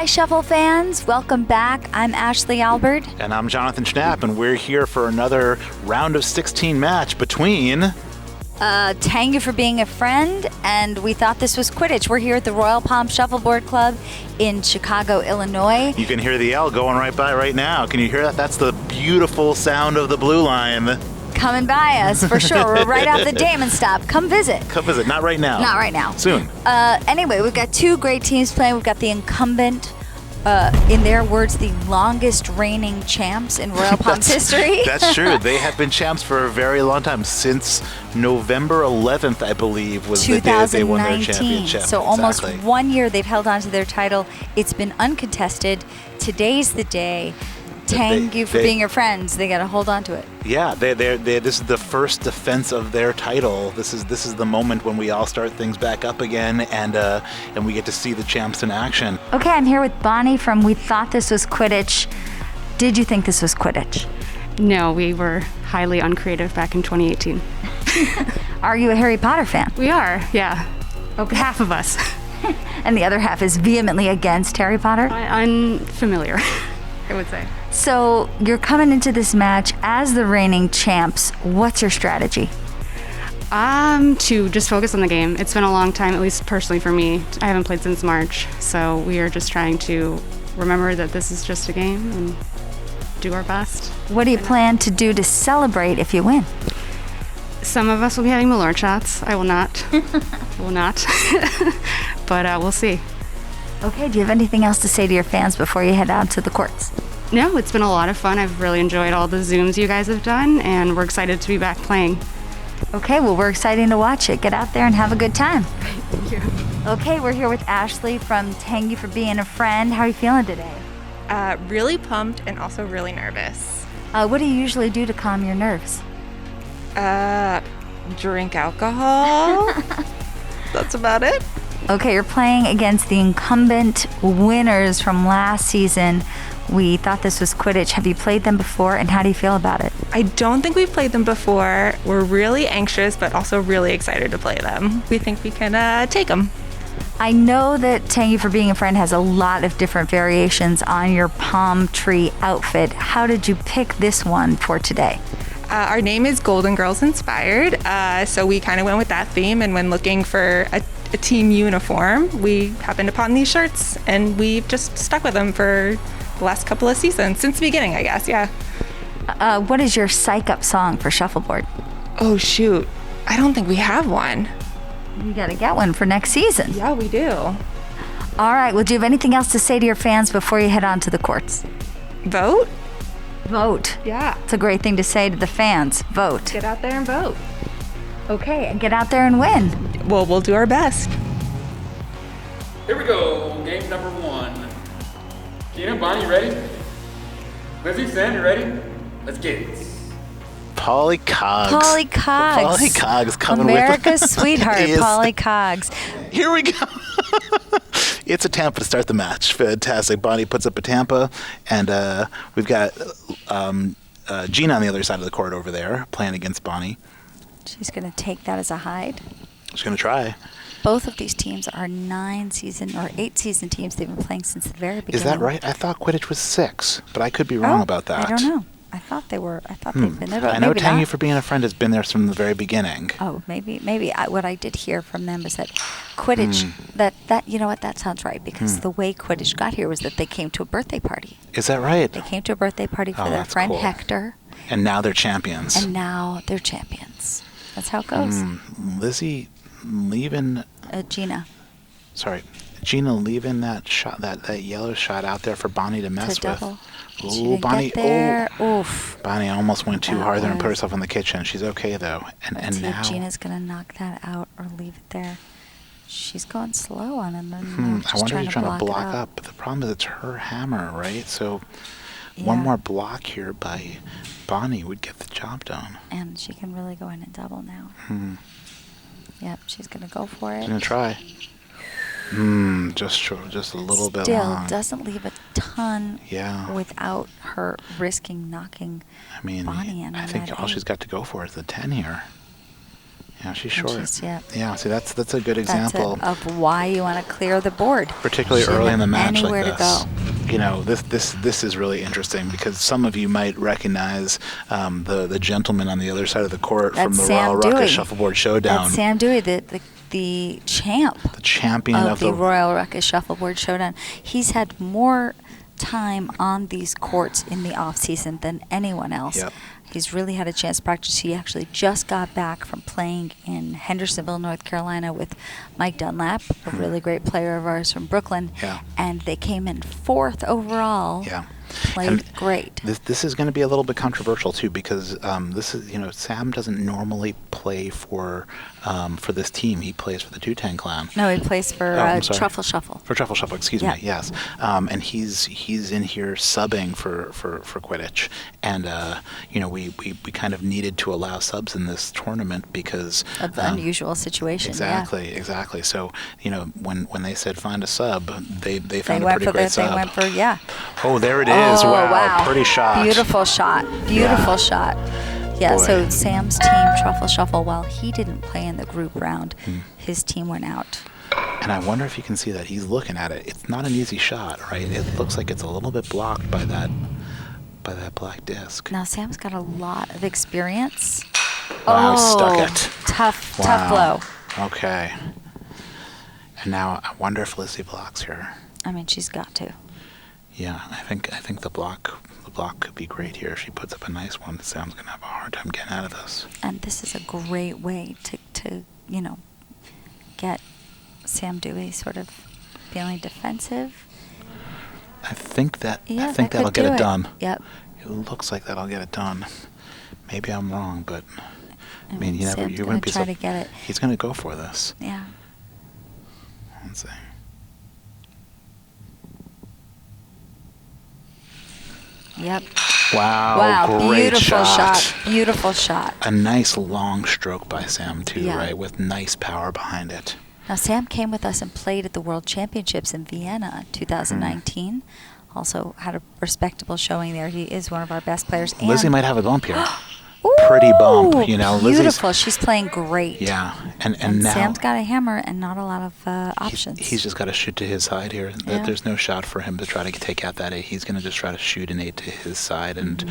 Hi, Shuffle fans. Welcome back. I'm Ashley Albert. And I'm Jonathan Schnapp, and we're here for another round of 16 match between... Tang you for being a friend, and we thought this was Quidditch. We're here at the Royal Palm Shuffleboard Club in Chicago, Illinois. You can hear the L going right by right now. Can you hear that? That's the beautiful sound of the blue line. Coming by us, for sure. We're right out the Damon stop. Come visit. Come visit. Not right now. Not right now. Soon. Anyway, we've got two great teams playing. We've got the incumbent, in their words, the longest reigning champs in Royal Palm's history. That's true. They have been champs for a very long time. Since November 11th, I believe, was the day they won their championship. So almost 1 year they've held on to their title. It's been uncontested. Today's the day. Thank you for being your friends. They got to hold on to it. Yeah, this is the first defense of their title. This is the moment when we all start things back up again, and we get to see the champs in action. Okay, I'm here with Bonnie from We Thought This Was Quidditch. Did you think this was Quidditch? No, we were highly uncreative back in 2018. Are you a Harry Potter fan? We are, yeah. Okay. Half of us. And the other half is vehemently against Harry Potter? Unfamiliar, I would say. So you're coming into this match as the reigning champs. What's your strategy? To just focus on the game. It's been a long time, at least personally for me. I haven't played since March, so we are just trying to remember that this is just a game and do our best. What do you plan to do to celebrate if you win? Some of us will be having Malort shots. I will not. I will not. But we'll see. Okay, do you have anything else to say to your fans before you head out to the courts? No, it's been a lot of fun. I've really enjoyed all the Zooms you guys have done, and we're excited to be back playing. Okay, well, we're excited to watch it. Get out there and have a good time. Thank you. Okay, we're here with Ashley from Tang You for Being a Friend. How are you feeling today? Really pumped and also really nervous. What do you usually do to calm your nerves? Drink alcohol. That's about it. Okay, you're playing against the incumbent winners from last season. We Thought This Was Quidditch. Have you played them before, and how do you feel about it? I don't think we've played them before. We're really anxious, but also really excited to play them. We think we can take them. I know that Tang You for Being a Friend has a lot of different variations on your palm tree outfit. How did you pick this one for today? Our name is Golden Girls Inspired, so we kind of went with that theme, and when looking for a team uniform, we happened upon these shirts, and we've just stuck with them for the last couple of seasons, since the beginning, I guess, yeah. What is your psych up song for Shuffleboard? Oh, shoot. I don't think we have one. You gotta get one for next season. Yeah, we do. All right, well, do you have anything else to say to your fans before you head on to the courts? Vote? Vote. Yeah. It's a great thing to say to the fans. Vote. Get out there and vote. Okay, and get out there and win. Well, we'll do our best. Here we go, game number one. Gina, Bonnie, you ready? Lizzie, Sam, you ready? Let's get it. Polly Cogs. Polly Cogs. Polly Cogs coming America's with sweetheart, It is. Polly Cogs. Here we go. It's a Tampa to start the match. Fantastic. Bonnie puts up a Tampa, and we've got Gina on the other side of the court over there playing against Bonnie. She's going to take that as a hide. She's going to try. Both of these teams are 9-season or 8-season teams. They've been playing since the very beginning. Is that right? I thought Quidditch was 6, but I could be wrong about that. I don't know. I thought they were. I thought they've been there. But I know maybe Tang not. You for Being a Friend has been there from the very beginning. Oh, maybe. What I did hear from them is that Quidditch, that you know what, that sounds right, because the way Quidditch got here was that they came to a birthday party. Is that right? They came to a birthday party for their that's friend cool. Hector. And now they're champions. And now they're champions. That's how it goes. Lizzie leaving... Gina leaving that shot, that yellow shot out there for Bonnie to mess with. Ooh, Bonnie! Get there. Oh, oof! Bonnie almost went too That hard there and put was- herself in the kitchen. She's okay though, Let's see now if Gina's gonna knock that out or leave it there. She's going slow on him. And I wonder if she's trying to block it up. But the problem is it's her hammer, right? So Yeah. one more block here by Bonnie would get the job done. And she can really go in and double now. Yep, she's gonna go for it. She's gonna try. Just short, just a little bit Still long. doesn't leave a ton Yeah. without her risking knocking I mean, Bonnie in I on think that all eight. she's got to go for is the 10 here. Yeah, she's And short. she's- Yeah, see, that's a good That's example. it, of why you want to clear the board. Particularly She early didn't in the have match like anywhere this. to go. You know, this is really interesting because some of you might recognize the gentleman on the other side of the court from That's the Sam Royal Dewey. Ruckus Shuffleboard Showdown. That's Sam Dewey, the champ the champion of of the Royal Ruckus Shuffleboard Showdown. He's had more time on these courts in the off season than anyone else. Yep. He's really had a chance to practice. He actually just got back from playing in Hendersonville, North Carolina with Mike Dunlap, a really great player of ours from Brooklyn. Yeah. And they came in 4th overall. Yeah. Played And great. This is going to be a little bit controversial too because this is, you know, Sam doesn't normally play for this team. He plays for the Tang Clan. No, he plays for I'm sorry. Truffle Shuffle. For Truffle Shuffle, excuse Yeah. me, yes. And he's in here subbing for Quidditch. And, you know, we kind of needed to allow subs in this tournament because... Of the unusual situation. Exactly. So, you know, when they said find a sub, they found a went pretty for great the, sub. They went for, yeah. Oh, there it is. Oh, Wow. Pretty shot. Beautiful shot. Beautiful shot. Yeah, Boy. so Sam's team, Truffle Shuffle, while he didn't play in the group round, his team went out. And I wonder if you can see that. He's looking at it. It's not an easy shot, right? It looks like it's a little bit blocked by that black disc. Now, Sam's got a lot of experience. Wow, stuck it. Tough Wow. blow. Okay. And now I wonder if Lizzie blocks here. I mean, she's got to. Yeah, I think the block could be great here. If she puts up a nice one, Sam's gonna have a hard time getting out of this. And this is a great way to you know, get Sam Dewey sort of feeling defensive. I think Yeah, that'll could get do it done. Yep. It looks like that'll get it done. Maybe I'm wrong, but I mean, you Sam's wouldn't gonna be try to get it. He's gonna go for this. Yeah. Let's see. Yep. Wow, great beautiful shot. Beautiful shot. A nice long stroke by Sam too, Yeah. right? With nice power behind it. Now, Sam came with us and played at the World Championships in Vienna in 2019. Also had a respectable showing there. He is one of our best players. And Lizzie might have a bump here. Pretty bump, you know. Beautiful. She's playing great. Yeah, and And now Sam's got a hammer and not a lot of options. he's just got to shoot to his side here. Yeah. There's no shot for him to try to take out that 8. He's going to just try to shoot an 8 to his side and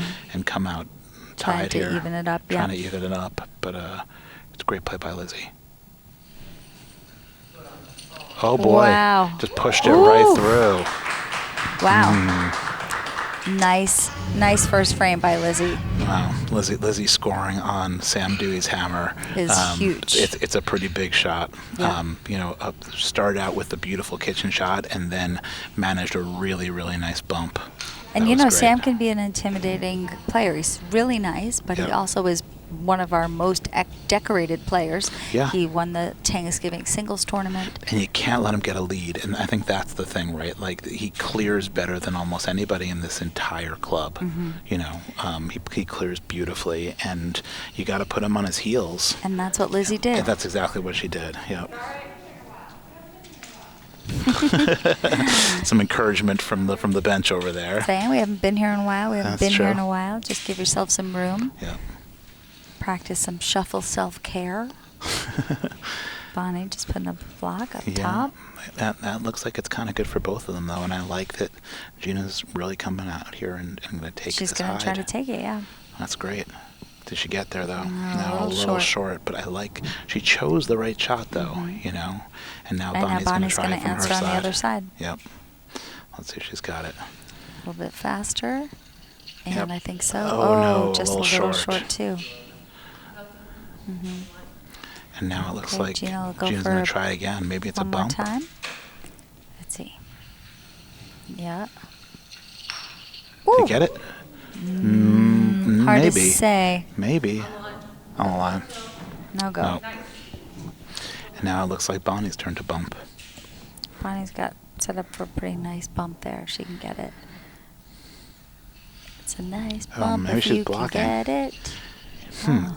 come out Trying tied to here. even it up, Trying yeah. to even it up, but it's a great play by Lizzie. Oh boy! Wow. Just pushed it right through. Wow. Nice first frame by Lizzie. Wow, Lizzie scoring on Sam Dewey's hammer Is huge. It's a pretty big shot. Yeah. You know, started out with the beautiful kitchen shot and then managed a really, really nice bump. And That you was know, great. Sam can be an intimidating player. He's really nice, but he Yep. also is one of our most decorated players. Yeah. He won the Thanksgiving singles tournament. And you can't let him get a lead, and I think that's the thing, right? Like he clears better than almost anybody in this entire club. You know, he clears beautifully, and you got to put him on his heels. And that's what Lizzie did. And that's exactly what she did. Yep. Some encouragement from the bench over there. Saying we haven't been here in a while. We haven't That's been here in true. a while. Just give yourself some room. Yeah. Practice some shuffle self-care. Bonnie just putting up a block up top. That looks like it's kind of good for both of them though, and I like that Gina's really coming out here and going to take She's this going to try hide. to take it, yeah. That's great. Did she get there though? No, a little short. But I like she chose the right shot though, you know. And now And now Bonnie's going to Bonnie's try gonna it from her answer on the side. other side. Yep. Let's see if she's got it. A little bit faster. And Yep. I think so. Oh, no, just a little short. too. And now it looks Okay, like Gina will go Gina's for going to try again. Maybe it's a One more bump. time. Let's see. Yeah. Did you Ooh. get it? Hard maybe. to say. Maybe. On the line. No go. No. And now it looks like Bonnie's turn to bump. Bonnie's got set up for a pretty nice bump there. She can get it. It's a nice Oh, bump maybe if she's you blocking. can get it.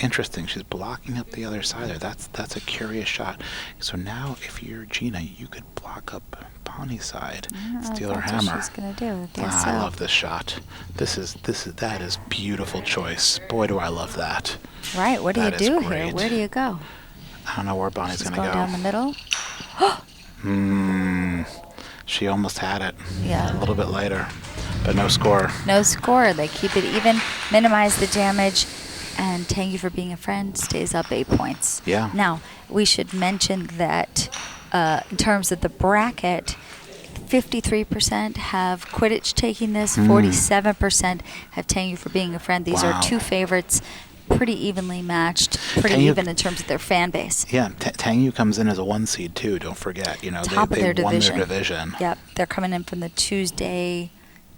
Interesting. She's blocking up the other side there. That's a curious shot. So now, if you're Gina, you could block up Bonnie's side, I don't know if steal her that's hammer. what she's gonna do. I guess so. I love this shot. That is beautiful choice. Boy, do I love that. Right. What do you That is do great. here? Where do you go? I don't know where Bonnie's She's going to going go. down the middle. She almost had it. Yeah. A little bit later, but no score. No score. They keep it even, minimize the damage, and Thank You for Being a Friend stays up 8 points. Yeah. Now, we should mention that in terms of the bracket, 53% have Quidditch taking this, 47% have Thank You for Being a Friend. These Wow. are two favorites, pretty evenly matched, pretty Tang Yu- even in terms of their fan base. Yeah, Tang Yu comes in as a 1 seed too. Don't forget, Top they of their won division. their division. Yep, they're coming in from the Tuesday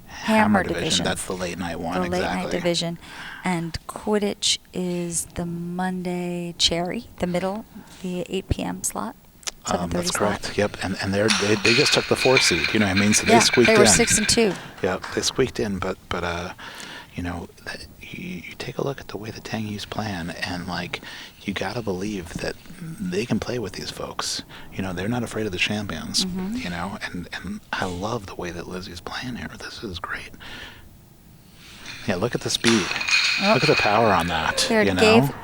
Hammer division. That's the late night one. The late exactly. night division. And Quidditch is the Monday Cherry, the middle, the 8 p.m. slot. 7:30 That's slot. correct. Yep, and they just took the 4 seed. You know what I mean? So Yeah, they squeaked they in. were 6 and 2. Yep, they squeaked in, but you take a look at the way the Tang Yu's plan, and like you gotta believe that they can play with these folks. They're not afraid of the champions. Mm-hmm. And I love the way that Lizzie's playing here. This is great. Yeah, look at the speed. Oh. Look at the power on that. There,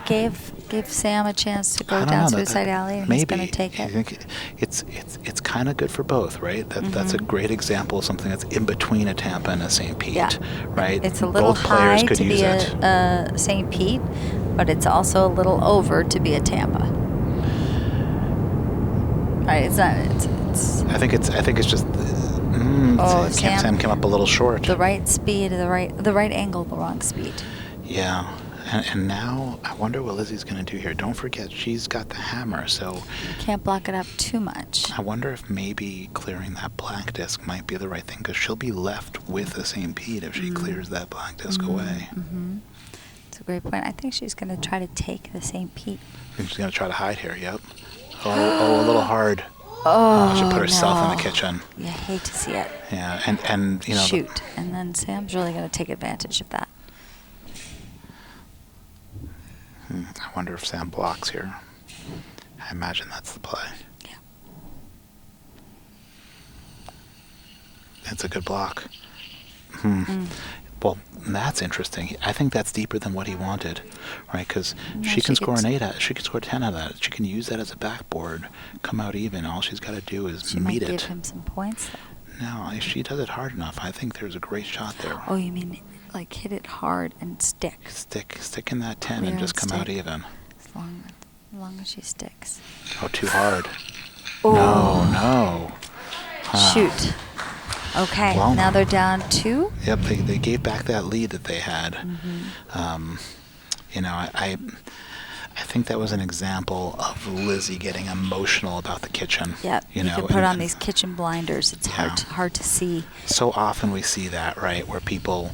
gave Sam a chance to I go don't down know, Suicide Alley, and maybe. he's going to take I it. think it's kind of good for both, right? That's a Mhm. great example of something that's in between a Tampa and a St. Pete, Yeah. right? It's a little Both players high could to use be it. a St. Pete, but it's also a little over to be a Tampa. Right? It's not. It's I think it's just. Sam came up a little short. the right speed, the right angle, the wrong speed. Yeah. And now I wonder what Lizzie's going to do here. Don't forget, she's got the hammer, so You can't block it up too much. I wonder if maybe clearing that black disc might be the right thing, because she'll be left with a St. Pete if she clears that black disc away. Mm-hmm. It's a great point. I think she's going to try to take the St. Pete. I think she's going to try to hide here, yep. Oh, a little hard. Oh, She put herself in the no. kitchen. You hate to see it. Yeah, and Shoot. And then Sam's really going to take advantage of that. I wonder if Sam blocks here. I imagine that's the play. Yeah. It's a good block. Well, that's interesting. I think that's deeper than what he wanted, right? Because No, she can score could- an 8 out. She can score 10 out of that. She can use that as a backboard, come out even. All she's got to do is She might meet give it. him some points, though. No, if she does it hard enough, I think there's a great shot there. Oh, you mean like hit it hard and stick? Stick in that 10 Clear and just and come out stick. even. As long as she sticks. Oh, too hard. Oh. No. Shoot. Okay, Well, now they're down 2. Yep, they gave back that lead that they had. I think that was an example of Lizzie getting emotional about the kitchen. Yep. You can put on these kitchen blinders. It's hard to see. So often we see that, right, where people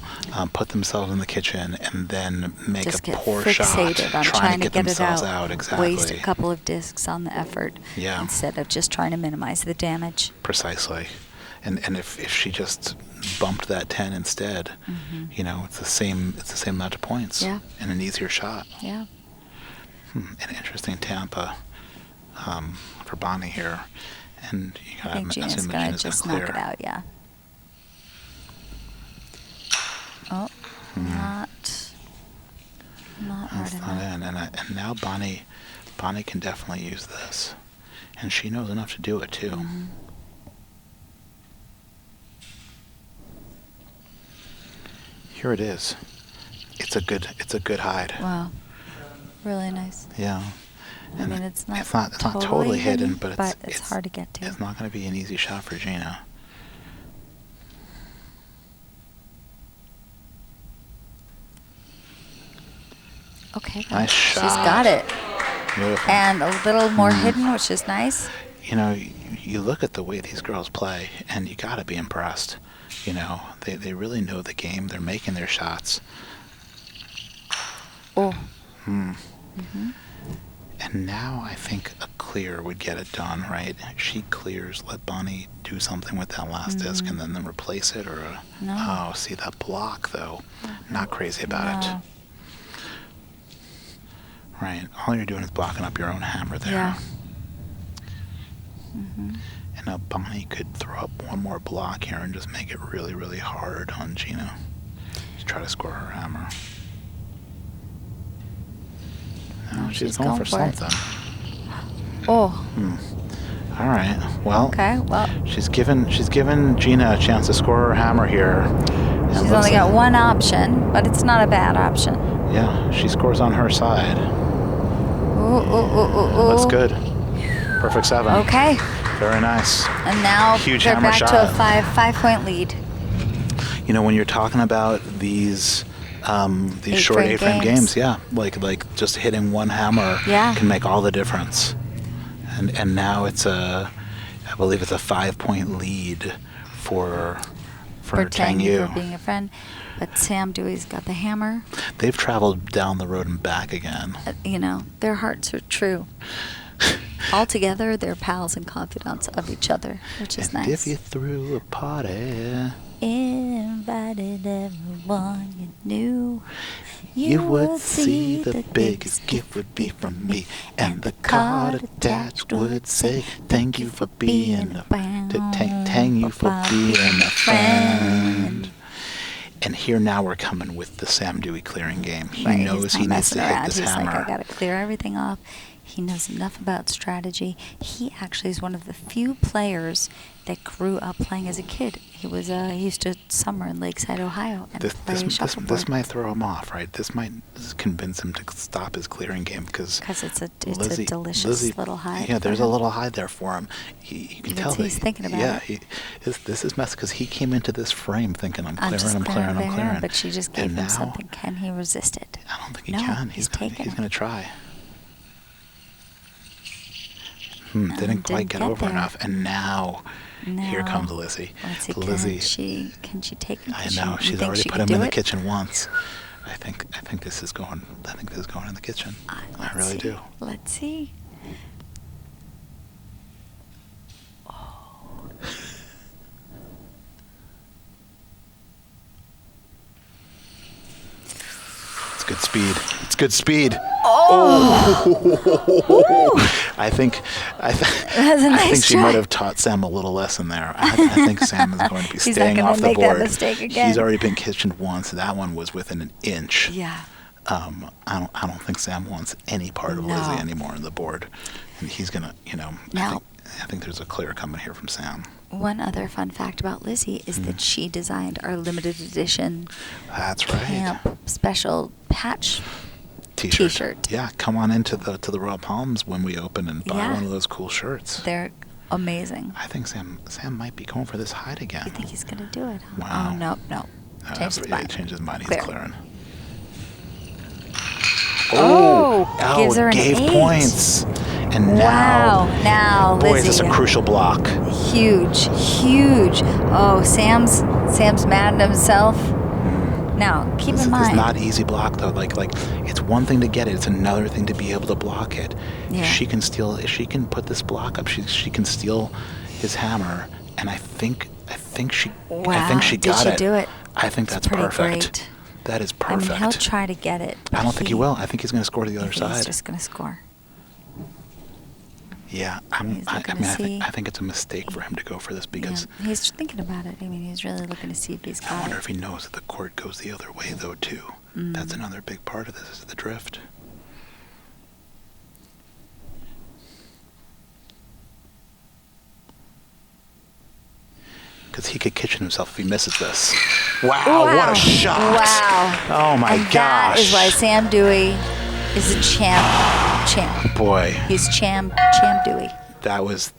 put themselves in the kitchen and then make Just a get poor fixated shot on trying to get it themselves out. Exactly. Waste a couple of discs on the effort. Yeah. Instead of just trying to minimize the damage. Precisely. And if she just bumped that 10 instead, it's the same amount of points. Yeah. And an easier shot. Yeah. An interesting Tampa for Bonnie here, and you I gotta think Gina's assume that going to Gina's just gonna knock clear. it out, yeah. Oh, not hard That's not enough. in, and now Bonnie can definitely use this, and she knows enough to do it too. Mm-hmm. Here it is. It's a good hide. Wow. Really nice. Yeah. I And mean, it's not totally hidden, but it's hard to get to. It's not going to be an easy shot for Gina. Okay. Nice shot. She's got it. Beautiful. And a little more hidden, which is nice. You look at the way these girls play, and you got to be impressed. They really know the game. They're making their shots. Oh. And now I think a clear would get it done, right? She clears, let Bonnie do something with that last disc, and then replace it, or No. oh, see that block though. Not crazy about No. it. Right. All you're doing is blocking up your own hammer there. Yeah. And now Bonnie could throw up one more block here and just make it really, really hard on Gina to try to score her hammer. No, No, she's she's going going for for it. something. Oh, All right. Well, okay. Well, she's given Gina a chance to score her hammer here. And she's looks only got like- one option, but it's not a bad option. Yeah, she scores on her side. Ooh. That's good. Perfect 7. Okay. Very nice. And now Huge they're hammer back to shot. a 5-point lead. You know, when you're talking about these short 8-frame 8-frame games. games, yeah, like just hitting one hammer Yeah. can make all the difference. And now I believe it's a 5-point lead for Tang Yu. for being a friend. But Sam Dewey's got the hammer. They've traveled down the road and back again. Their hearts are true. Altogether, they're pals and confidants of each other, which is And nice. if you threw a party, Invited everyone you knew, you would see the biggest gift would be from me, and the card attached would say, "Thank you for being a friend." Tang you for being a friend. And here now we're coming with the Sam Dewey clearing game. He Right, knows he's he not needs to messing hit around. this He's hammer. like, I gotta clear everything off. He knows enough about strategy. He actually is one of the few players that grew up playing as a kid. He used to summer in Lakeside, Ohio, and play shuffleboard. This might throw him off, right? This might convince him to stop his clearing game because it's a delicious little hide. Yeah, for there's a him. little hide there for him. You can tell that he's thinking about it. This is messed because he came into this frame thinking I'm I'm clearing. But she just gave him something. Can he resist it? I don't think he No, can. he's taking He's it. going to try. Didn't quite get over there. enough, and now here comes Lizzie. Let's see, Lizzie, can she take him? I know You she's think already she put could him in do the it? kitchen once. I think this is going. I think this is going in the kitchen. I really do. Let's see. It's good speed. It's good speed. Oh! I think That's a I nice think she try. might have taught Sam a little lesson there. I think Sam is going to be He's not staying gonna off the make that board. mistake again. He's already been kitchened once. That one was within an inch. Yeah. I don't think Sam wants any part of No. Lizzie anymore on the board, and he's gonna, Now- I think there's a clear coming here from Sam. One other fun fact about Lizzie is that she designed our limited edition That's right. camp special patch T-shirt. T-shirt. Yeah, come on into the Royal Palms when we open and buy Yeah. one of those cool shirts. They're amazing. I think Sam might be going for this hide again. You think he's gonna do it? Huh? Wow. Oh no. Change his mind. Change his mind. He's Clear. clearing. Oh, gives her an gave 8. points. And Wow. Now, boy, Lizzie. is this a crucial block. Huge. Oh, Sam's mad at himself. Now, keep This in is mind. not easy block though. Like it's one thing to get it. It's another thing to be able to block it. Yeah. If she can put this block up. She can steal his hammer. And I think she Wow. got it. Did she do it? I think It's that's pretty perfect. great. That is I perfect. mean, he'll try to get it. I don't think he will. I think he's going to score to the other side. He's just going to score. Yeah, He's looking to see. I think it's a mistake for him to go for this because Yeah, he's thinking about it. I mean, he's really looking to see if he's I got wonder it. if he knows that the court goes the other way though too. That's another big part of this is the drift. Because he could kitchen himself if he misses this. Wow, what a shot! Wow. Oh my and gosh! That is why Sam Dewey is a champ. Boy, He's champ Dewey. that was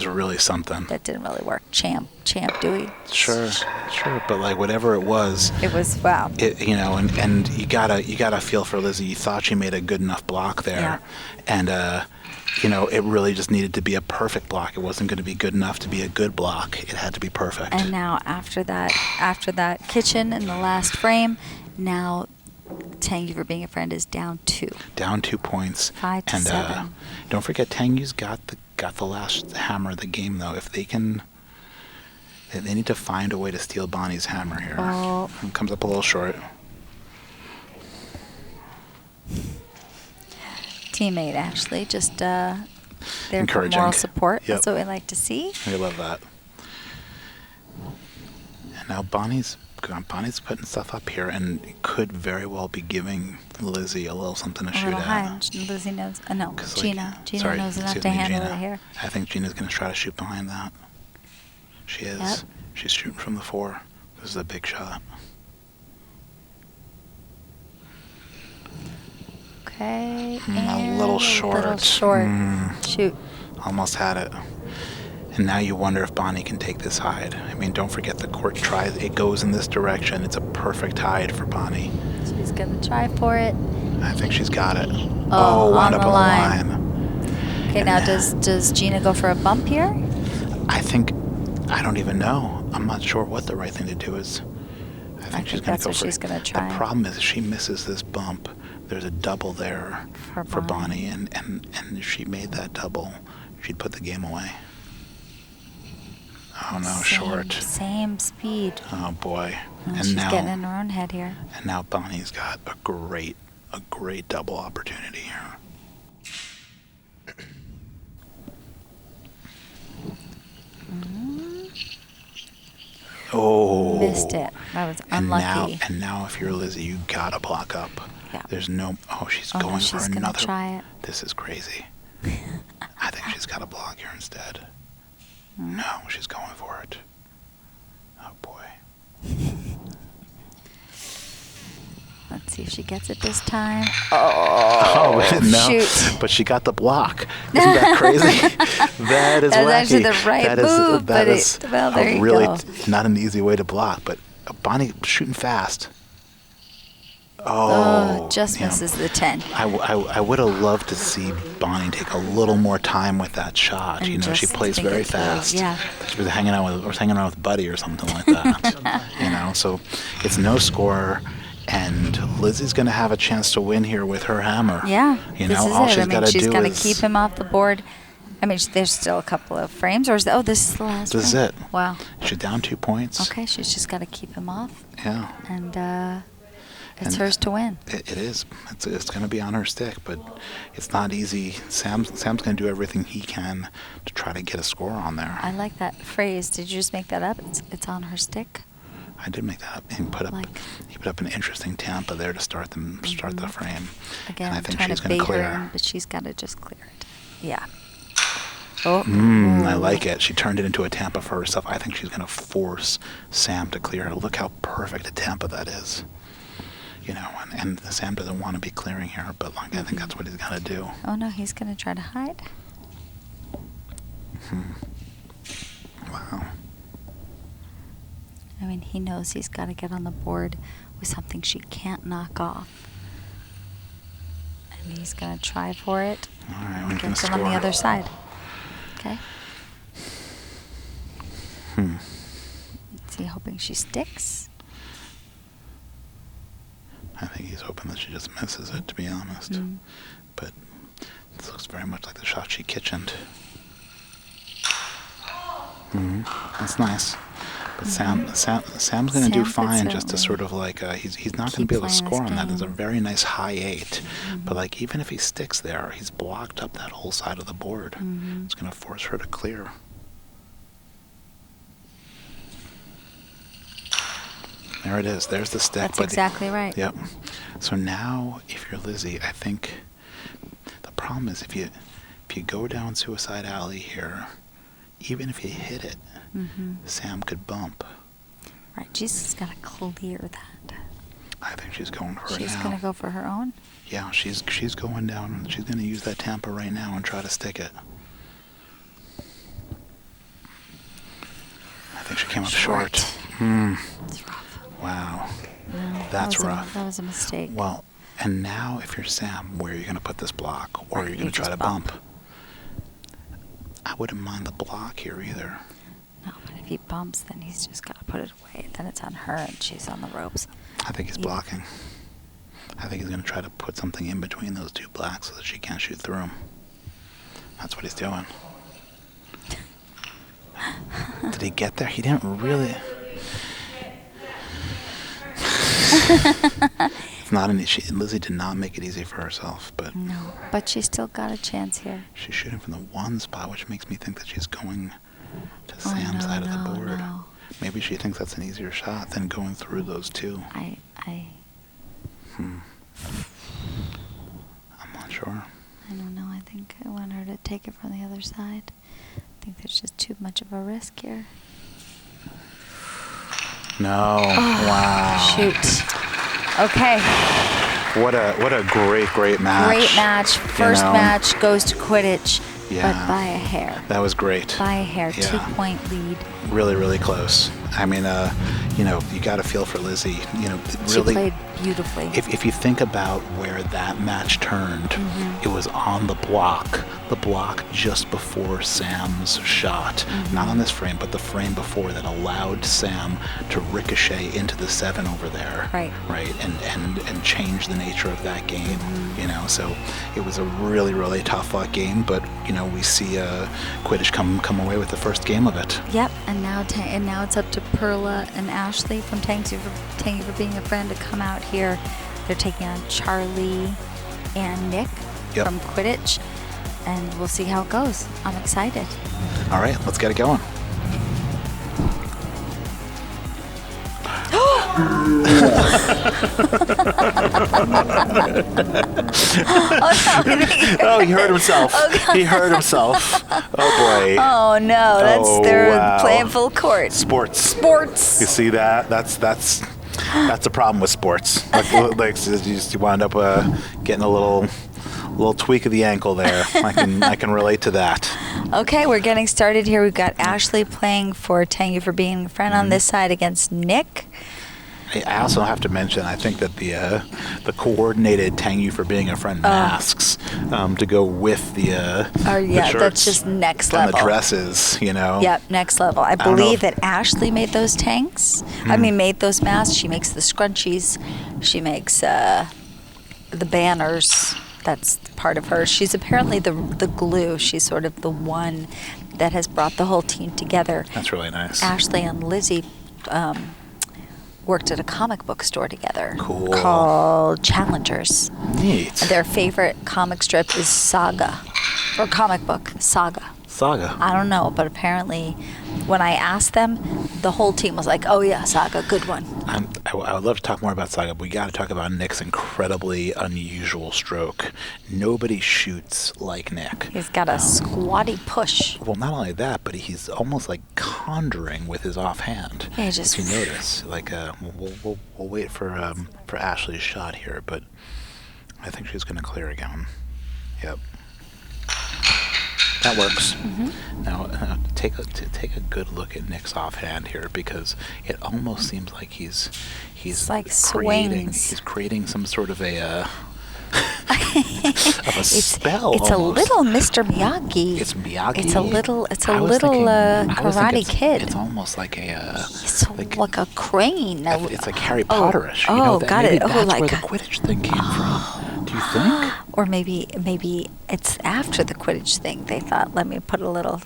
really something. That didn't really work. Champ Dewey. Sure, but like whatever it was, It was wow. and you gotta feel for Lizzie. You thought she made a good enough block there, and it really just needed to be a perfect block. It wasn't going to be good enough to be a good block. It had to be perfect. And now after that kitchen in the last frame, now Tang You for Being a Friend is down 2. Down 2 points. 5 to 7. Don't forget Tang Yu's got the last hammer of the game though. If they can. They need to find a way to steal Bonnie's hammer here. Oh. It comes up a little short. Teammate, Ashley, just there for Encouraging. moral support. Yep. That's what we like to see. I love that. And now Bonnie's Bonnie's putting stuff up here and could very well be giving Lizzie a little something to A shoot little at. high. Lizzie knows. No, 'Cause, Gina. Gina sorry, knows enough excuse to me, handle Gina. it here. I think Gina's going to try to shoot behind that. She is. Yep. She's shooting from the 4. This is a big shot. Okay. A and little short. A little short. Shoot. Almost had it. And now you wonder if Bonnie can take this hide. I mean, don't forget the court tries. It goes in this direction. It's a perfect hide for Bonnie. She's going to try for it. I think she's got it. Oh, wound on up the on the line. line. Okay, And now does Gina go for a bump here? I don't even know. I'm not sure what the right thing to do is. I think she's going that's to go what for she's gonna try. The problem is if she misses this bump, there's a double there For Bonnie. And if she made that double, she'd put the game away. Oh no, short. Same speed. Oh boy. And And she's now, getting in her own head here. and now Bonnie's got a great double opportunity here. Oh. Missed it. That was unlucky. And now if you're Lizzie, you gotta block up. Yeah. There's no. Oh, she's Oh, no, going she's for gonna another. try it. This is crazy. I think she's got to block here instead. No, she's going for it. Oh boy. Let's see if she gets it this time. Oh, no. Shoot. But she got the block. Isn't that crazy? That is That's wacky. actually the right That is- move, that but is well, there a you really go. not an easy way to block, but Bonnie shooting fast. Oh, just yeah. misses the 10. I would have loved to see Bonnie take a little more time with that shot. And You know, she just plays think very it through, fast. yeah. She was hanging around with Buddy or something like that. You know, so it's no score, and Lizzie's going to have a chance to win here with her hammer. Yeah, You this know, is all it. she's got to she's do got to is keep him off the board. I mean, there's still a couple of frames, or this is the last This is frame? it. Wow. She's down 2 points. Okay, she's just got to keep him off, Yeah. and it's And hers to win. It is. It's going to be on her stick, but it's not easy. Sam's going to do everything he can to try to get a score on there. I like that phrase. Did you just make that up? It's on her stick. I did make that up. He put up an interesting Tampa there to start the frame. Again, and I I'm think trying she's to going bait to her clear. in, but she's got to just clear it. Yeah. Oh. I like it. She turned it into a Tampa for herself. I think she's going to force Sam to clear. Look how perfect a Tampa that is. You know, and Sam doesn't want to be clearing here, but I think that's what he's got to do. Oh no, he's gonna try to hide. Wow. I mean, he knows he's got to get on the board with something she can't knock off. And he's gonna try for it. All right, we're going to Gets him score. on the other side. Okay. Is he hoping she sticks? I think he's hoping that she just misses it, to be honest. But this looks very much like the shot she kitchened. That's nice. But Sam's going to do Sam could fine just to certainly sort of like, he's not going to keep be able to playing this score on that. It's a game. very nice high 8. But like even if he sticks there, he's blocked up that whole side of the board. It's going to force her to clear. There it is. There's the stick. That's but exactly right. Yep. So now, if you're Lizzie, I think the problem is if you go down Suicide Alley here, even if you hit it, Sam could bump. Right, she's just got to clear that. I think she's going for it now. She's going to go for her own? Yeah, she's going down. She's going to use that Tampa right now and try to stick it. I think she came up short. It's rough. Wow. No, That's rough. That was a mistake. Well, and now if you're Sam, where are you going to put this block? Or are you going to try just to bump? I wouldn't mind the block here either. No, but if he bumps, then he's just got to put it away. Then it's on her, and she's on the ropes. I think he's blocking. I think he's going to try to put something in between those two blacks so that she can't shoot through them. That's what he's doing. Did he get there? He didn't really. It's not an issue. Lizzie did not make it easy for herself, but No, but she's still got a chance here. she's shooting from the 1 spot, which makes me think that she's going to Sam's side of the board. No. Maybe she thinks that's an easier shot than going through those two. I'm not sure. I don't know. I think I want her to take it from the other side. I think there's just too much of a risk here. No. Wow. Shoot. Okay. What a great match. Great match. First match goes to Quidditch, Yeah. but by a hair. That was great. By a hair. Yeah. 2-point lead. Really, really close. I mean, you got to feel for Lizzie. She Really. played beautifully. If you think about where that match turned, it was on the block just before Sam's shot. Not on this frame, but the frame before that allowed Sam to ricochet into the 7 over there. Right. Right, and change the nature of that game. So it was a really, really tough fought game, but we see Quidditch come away with the first game of it. Yep, and now it's up to Perla and Ashley from Tang You for Being a Friend to come out here. They're taking on Charlie and Nick from Quidditch, and we'll see how it goes. I'm excited. All right, let's get it going. Oh, he hurt himself. He hurt himself. Oh boy. Oh no, they're playing full court. Sports. You see that? That's a problem with sports. Like you wound up getting a little tweak of the ankle there. I can relate to that. Okay, we're getting started here. We've got Ashley playing for Tang You for Being a Friend on this side against Nick. I also have to mention, I think that the coordinated Tang You for Being a Friend masks to go with the shirts that's just next level. And the dresses, Yep, next level. I believe that Ashley made those tanks. Made those masks. She makes the scrunchies. She makes the banners. That's part of her. She's apparently the glue. She's sort of the one that has brought the whole team together. That's really nice. Ashley and Lizzie worked at a comic book store together. Cool. Called Challengers. Neat. And their favorite comic strip is Saga. Or comic book, Saga. I don't know, but apparently when I asked them, the whole team was like, oh yeah, Saga, good one. I would love to talk more about Saga, but we got to talk about Nick's incredibly unusual stroke. Nobody shoots like Nick. He's got a squatty push. Well, not only that, but he's almost like conjuring with his offhand. Yeah, if you notice, we'll wait for Ashley's shot here, but I think she's going to clear again. Yep. That works. Now, take a good look at Nick's offhand here, because it almost seems like he's like creating some sort of a spell. It's almost. a little Mr. Miyagi. It's Miyagi. It's a little Karate Kid. It's almost like like a crane. It's like Harry Potterish. Got it. That's where the Quidditch thing came from. Do you think? Or maybe it's after the Quidditch thing. They thought, let me put a little.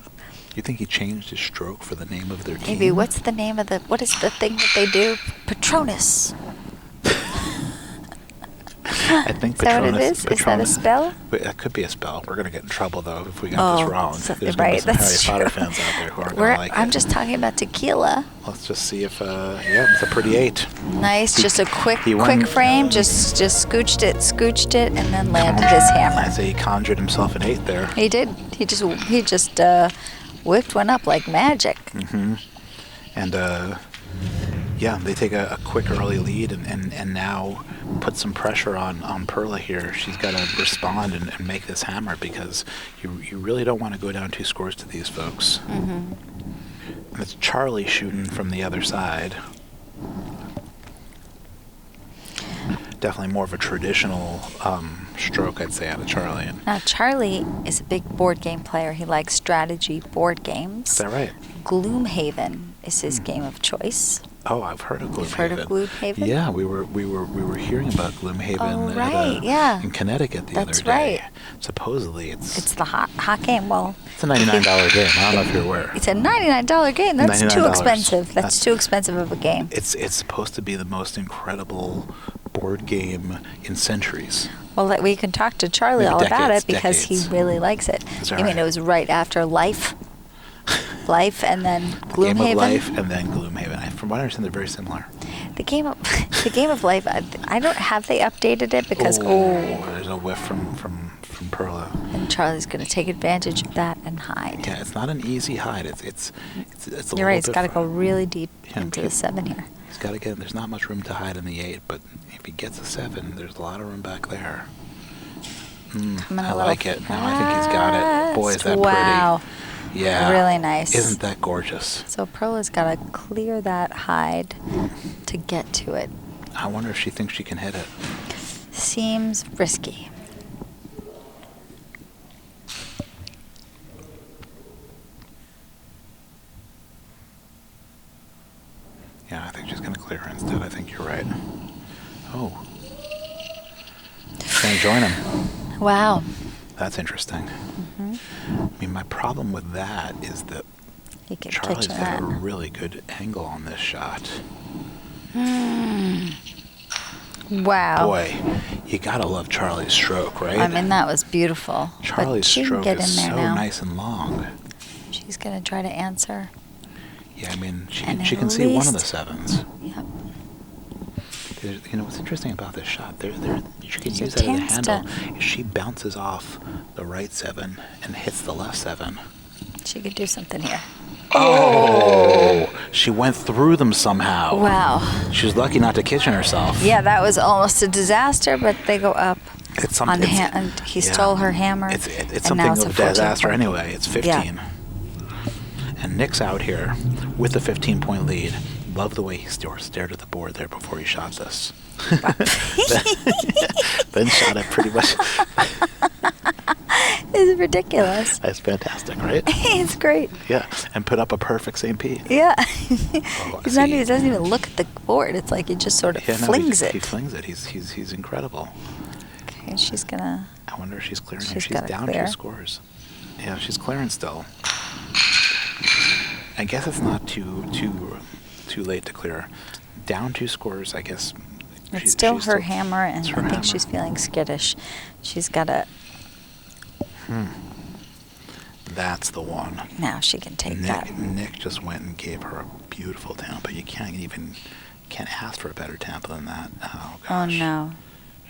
You think he changed his stroke for the name of their team? Maybe. What's the name of what is the thing that they do? Patronus. I think Patronus. Is that what it is? Is that a spell? That could be a spell. We're going to get in trouble, though, if we got this wrong. There's right, going to be that's some Harry true. Potter fans out there who aren't going to like it. I'm just talking about tequila. Let's just see if, it's a pretty 8. Nice, just a quick frame, just scooched it, and then landed his hammer. I say he conjured himself an 8 there. He did. He just whipped one up like magic. And they take a quick early lead and now put some pressure on Perla here. She's got to respond and make this hammer, because you really don't want to go down 2 scores to these folks. And it's Charlie shooting from the other side. Definitely more of a traditional stroke, I'd say, out of Charlie. Now, Charlie is a big board game player. He likes strategy board games. Is that right? Gloomhaven is his game of choice. Oh, I've heard of Gloomhaven. You've heard of Gloomhaven? Yeah, we were hearing about Gloomhaven right, in Connecticut the other day. That's right. Supposedly it's the hot game. Well, it's a $99 game. I don't know if you're aware. It's a $99 game. That's $99. too expensive. That's too expensive of a game. It's supposed to be the most incredible board game in centuries. Well, we can talk to Charlie all about it, because he really likes it. That's You mean it was right after Life? of Life and then Gloomhaven. Game of Life and then Gloomhaven. From what I understand, they're very similar. The Game of the Game of Life. I don't have they updated it because there's a whiff from Perla. And Charlie's going to take advantage of that and hide. Yeah, it's not an easy hide. It's a You're right. He's little got to go different. really deep Yeah, into the 7 here. He's got to get. There's not much room to hide in the 8, but if he gets a 7, there's a lot of room back there. I like it. Now I think he's got it. Boy, is that wow. pretty. Yeah. Really nice. Isn't that gorgeous? So Perla's got to clear that hide to get to it. I wonder if she thinks she can hit it. Seems risky. Yeah, I think she's going to clear instead. I think you're right. Oh. She's going to join him. Wow. That's interesting. Mm-hmm. I mean, my problem with that is that He could Charlie's catch got that. a really good angle on this shot. Wow. Boy, you got to love Charlie's stroke, right? I mean, that was beautiful. Charlie's but she can stroke get is in there so now. nice and long. She's going to try to answer. Yeah, I mean, And she at can see one of the least- 7s. Yep. What's interesting about this shot, you can There's a use that as a chance handle. to- If she bounces off the right 7 and hits the left 7. She could do something here. Oh! She went through them somehow. Wow. She was lucky not to kitchen herself. Yeah, that was almost a disaster, but they go up. It's On something. and he stole her hammer. It's and something now it's of a a 14 disaster point. anyway. It's 15. Yeah. And Nick's out here with a 15-point lead. Love the way he stared at the board there before he shot this. Then shot it pretty much. It's ridiculous. That's fantastic, right? It's great. Yeah, and put up a perfect St. Pete. Yeah. Oh, He see. doesn't even look at the board. It's like he just sort of Yeah, no, flings he it. flings it. He's incredible. Okay, she's gonna. I wonder if she's clearing. She's She's gotta down clear. 2 scores. Yeah, she's clearing still. I guess it's not too late to clear. Down 2 scores, I guess. It's still she's her hammer, and it's I her think hammer. she's feeling skittish. She's gotta. That's the one. Now she can take that. Nick just went and gave her a beautiful Tampa. You can't ask for a better Tampa than that. Oh gosh. Oh no.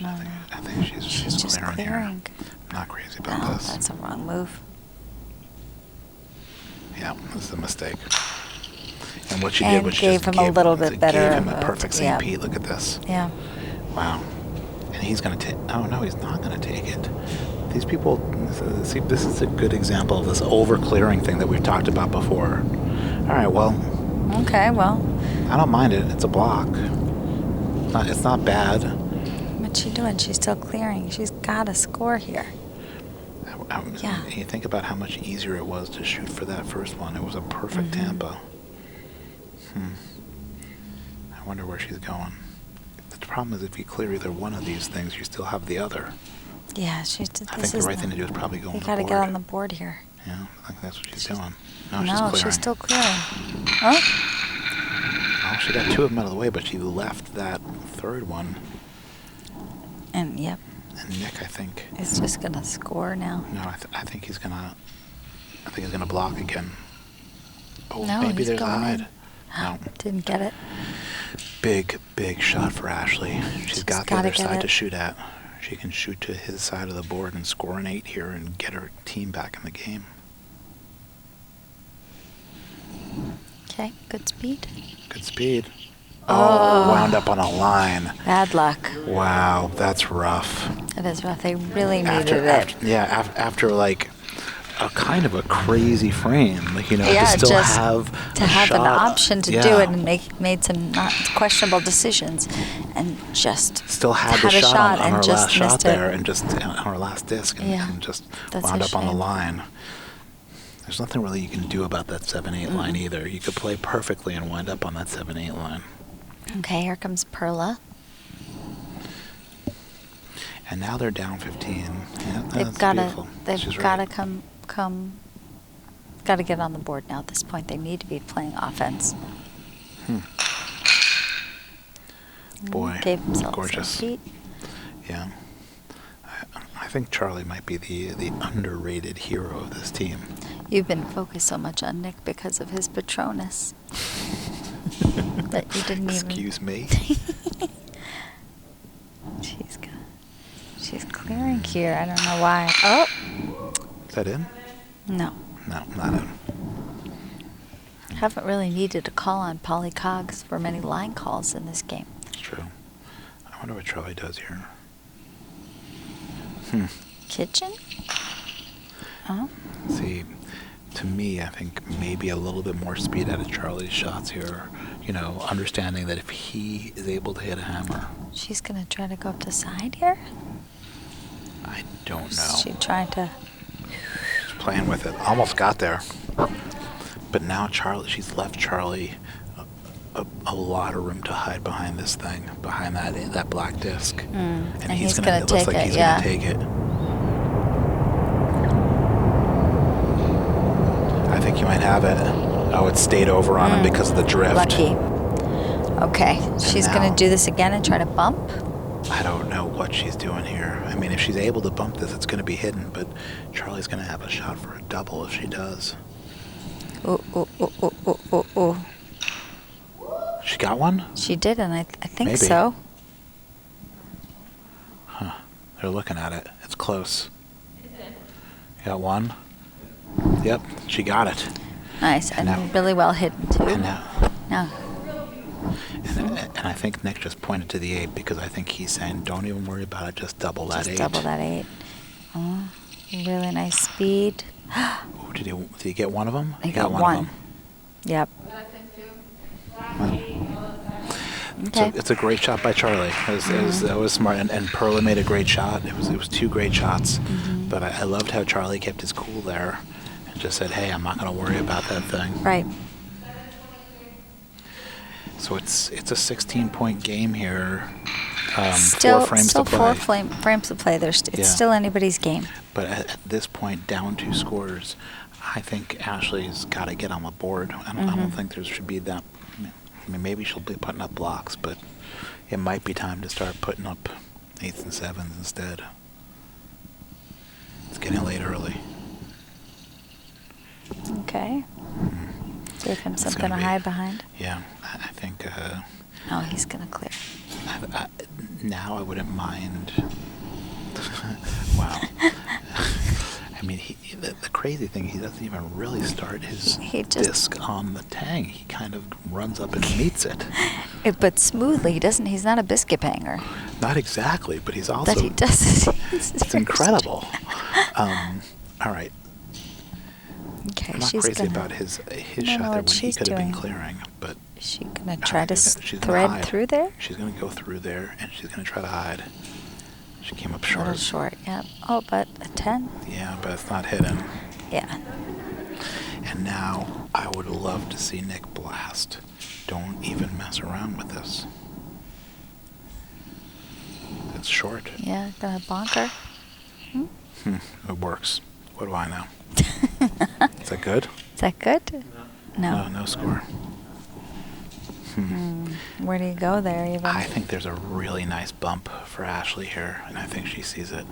No, I think she's She's just clearing here. clearing. I'm not crazy about No, this. that's a wrong move. Yeah, this is a mistake. And what she And did was she gave just him a little bit gave better him a of a- perfect St. yeah. Pete. Look at this. Yeah. Wow. And he's going to take... Oh, no, he's not going to take it. These people... See, this is a good example of this over-clearing thing that we've talked about before. All right, well, Okay, well, I don't mind it. It's a block. It's not bad. what's she doing? She's still clearing. She's got to score here. Yeah. You think about how much easier it was to shoot for that first one. It was a perfect Tampa. I wonder where she's going. The problem is if you clear either one of these things, you still have the other. Yeah, she's. I think the right thing to do is probably go on You the got to board. get on the board here. Yeah, I think that's what she's doing. No, No, she's clearing. she's still clearing. Oh, Oh, she got 2 of them out of the way, but she left that third one. and yep, And Nick, I think... is just gonna score now. No, I think he's gonna... I think he's gonna block again. Oh, No, maybe he's there's a going hide. in. No. Didn't get it. Big shot for Ashley. She's got the gotta other get side it. to shoot at. She can shoot to his side of the board and score an 8 here and get her team back in the game. Okay, good speed. Good speed. Oh, wound up on a line. Bad luck. Wow, that's rough. It is rough. They really needed it. After like a kind of a crazy frame, like, you know, Yeah, to still just have to a have an shot. option to Yeah. do it and made some not questionable decisions, and just Still had the a shot on and her just last shot missed there, it. and just on her last disc, Yeah, and just that's wound a up on the shame. line. There's nothing really you can do about that 7-8 line either. You could play perfectly and wind up on that 7-8 line. Okay, here comes Perla. And now they're down 15. Yeah, They've that's got to. beautiful. They've She's got to right. come. Got to get on the board now. At this point, they need to be playing offense. Boy, Gave himself gorgeous. some heat. Yeah. I think Charlie might be the underrated hero of this team. You've been focused so much on Nick because of his Patronus that you didn't even. Excuse me. She's clearing here. I don't know why. Oh. Is that in? No. No, not in. Haven't really needed to call on polycogs for many line calls in this game. It's true. I wonder what Charlie does here. Kitchen? Oh. See, to me, I think maybe a little bit more speed out of Charlie's shots here. You know, understanding that if he is able to hit a hammer. She's going to try to go up the side here? I don't know. Is she trying to... She's playing with it. Almost got there. But now she's left Charlie a lot of room to hide behind this thing, behind that black disc. And he's gonna it looks like he's yeah. going to take it. I think you might have it. Oh, it stayed over on him because of the drift. Lucky. Okay, she's going to do this again and try to bump. I don't know what she's doing here. I mean, if she's able to bump this, it's going to be hidden, but Charlie's going to have a shot for a double if she does. Oh. She got one? She did, and I think Maybe. so. Huh. They're looking at it. It's close. Got one? Yep, she got it. Nice, and now- really well hidden, too. And now... No. And I think Nick just pointed to the 8 because I think he's saying, don't even worry about it, just double that 8. Just double that 8. Oh, really nice speed. Ooh, did he get one of them? He got one. one. Of them. Yep. Okay. It's a great shot by Charlie. That was smart, and Perla made a great shot. It was 2 great shots, but I loved how Charlie kept his cool there and just said, "Hey, I'm not going to worry about that thing." Right. So it's a 16-point game here. Still 4 frames to play. 4 frames to play. It's still anybody's game. But at this point, down 2 scores, I think Ashley's got to get on the board. I don't think there should be that. I mean, maybe she'll be putting up blocks, but it might be time to start putting up 8s and 7s instead. It's getting late early. Okay. Give him It's something to gonna be- hide behind. Yeah, I think Oh, he's going to clear. now I wouldn't mind. Wow. I mean, the crazy thing, he doesn't even really start his disc on the Tang. He kind of runs up and meets it. But smoothly. He's not a biscuit banger. Not exactly, but he's also... But he does. It's incredible. All right. Okay, I'm not she's crazy gonna, about his I don't shot know there what when he she's could have been doing. clearing, but... Is she going to try to she's gonna thread hide. through there? She's going to go through there, and she's going to try to hide. She came up A short. little short, yep. Oh, but a 10? Yeah, but it's not hidden. Yeah. And now I would love to see Nick blast. Don't even mess around with this. It's short. Yeah, gonna bonker. It works. What do I know? Is that good? Is that good? No. No score. Where do you go there, even? I think there's a really nice bump for Ashley here, and I think she sees it.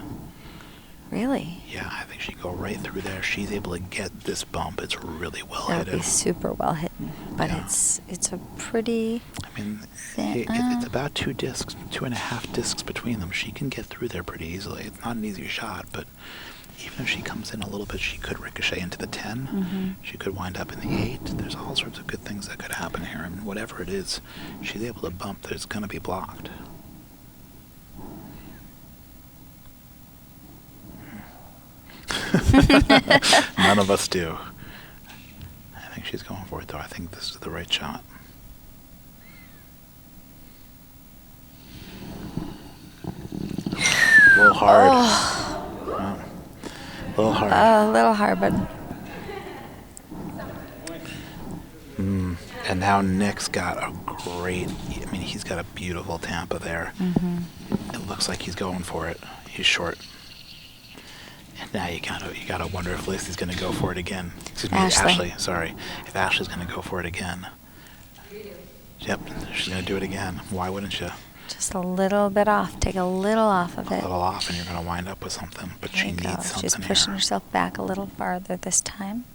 Really? Yeah, I think she go right through there. She's able to get this bump. It's really well That would hidden. be super well hidden. But Yeah. it's a pretty... I mean, thin- it's about 2 discs, 2.5 discs between them. She can get through there pretty easily. It's not an easy shot, but even if she comes in a little bit, she could ricochet into the 10. She could wind up in the 8. There's all sorts of good things that could happen here. And whatever it is, she's able to bump. There's going to be blocked. None of us do. I think she's going for it, though. I think this is the right shot. A little hard. Well, a little hard. A little hard, but... And now Nick's got a great... I mean, he's got a beautiful Tampa there. It looks like he's going for it. He's short. And now you gotta wonder if Lacey's going to go for it again. Excuse me, Ashley. Sorry. If Ashley's going to go for it again. Yep, she's going to do it again. Why wouldn't you? Just a little bit off. Take a little off of A it. little off, and you're going to wind up with something. But There she you go. needs something She's pushing here. herself back a little farther this time.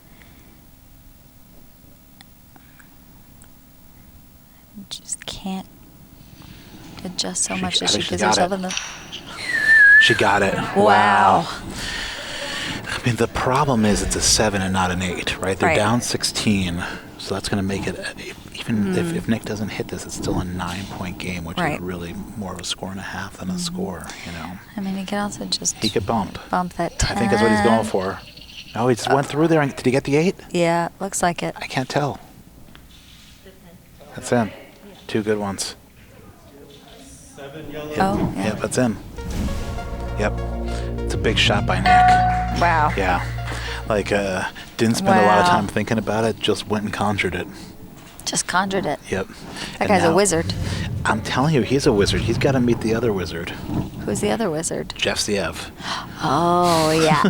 just can't adjust so She- much I as she think she gives got herself it. in the. She got it. Wow. I mean, the problem is it's a 7 and not an 8, right? They're Right. down 16, so that's going to make it, even if Nick doesn't hit this, it's still a 9-point game, which Right. is really more of a score and a half than a score, you know. I mean, he could also just He could bump. that 10. I think that's what he's going for. Oh, he just went through there. Did he get the 8? Yeah, looks like it. I can't tell. That's in. 2 good ones. Oh, yeah. Yep, that's in. Yep. It's a big shot by Nick. Wow. Yeah. Like, didn't spend a lot of Wow. time thinking about it, just went and conjured it. Just conjured it. Yep. That And guy's a now- wizard. I'm telling you, he's a wizard. He's got to meet the other wizard, Who's the other wizard? Jeff Ziev. Oh, yeah.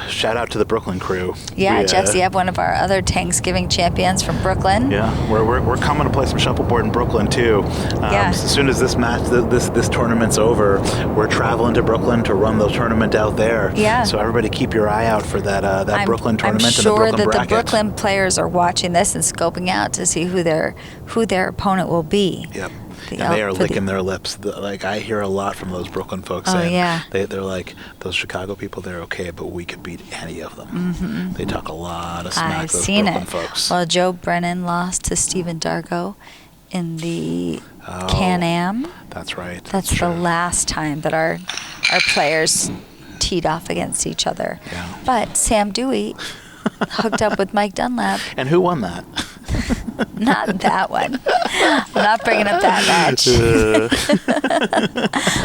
Shout out to the Brooklyn crew. Yeah, We, Jeff Ziev, one of our other Thanksgiving champions from Brooklyn. Yeah, we're coming to play some shuffleboard in Brooklyn too. Yeah. As soon as this match, this tournament's over, we're traveling to Brooklyn to run the tournament out there. Yeah. So everybody keep your eye out for that Brooklyn tournament I'm and the sure Brooklyn that bracket. the Brooklyn players are watching this and scoping out to see who their opponent will be. Yep. The And they out- are for the- licking their lips. Like, I hear a lot from those Brooklyn folks Oh, saying yeah. they're like, those Chicago people, they're okay, but we could beat any of them. They talk a lot of smack, I've those seen Brooklyn it. folks. Well, Joe Brennan lost to Stephen Dargo in the Oh, Can-Am. That's right. That's the true. last time that our players teed off against each other. Yeah. But Sam Dewey hooked up with Mike Dunlap. And who won that? Not that one. I'm not bringing up that match.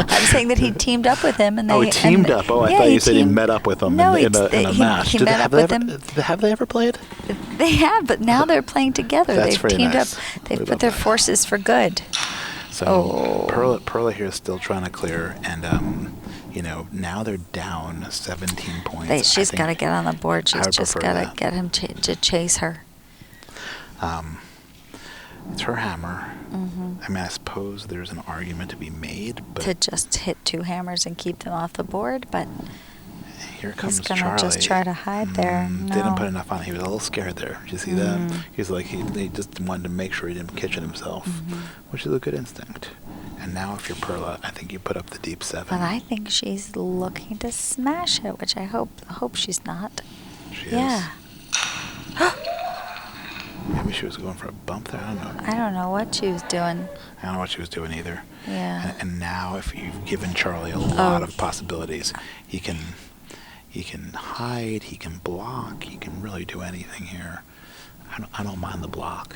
I'm saying that he teamed up with him, and they. Oh, he teamed and- up. Oh, I yeah, thought you said he teamed- met up with him No, in a he match. met up with him. Have they ever played? They have, but now they're playing together. That's They've very teamed nice. up. We They've love put their that. forces for good. So Oh. Perla here is still trying to clear, and now they're down 17 points. She's got to get on the board. I She's would just prefer got to that. get him to chase her. It's her hammer. I mean, I suppose there's an argument to be made, but To just hit 2 hammers and keep them off the board, but here comes he's gonna Charlie. just try to hide there. Didn't No. put enough on. He was a little scared there. Did you see that? He's like he just wanted to make sure he didn't kitchen himself, which is a good instinct. And now, if you're Perla, I think you put up the deep 7. But I think she's looking to smash it, which I hope she's not. She Yeah. is. Maybe she was going for a bump there. I don't know. I don't know what she was doing. I don't know what she was doing either. Yeah. And now, if you've given Charlie a lot Oh. of possibilities, he can hide, he can block, he can really do anything here. I don't mind the block.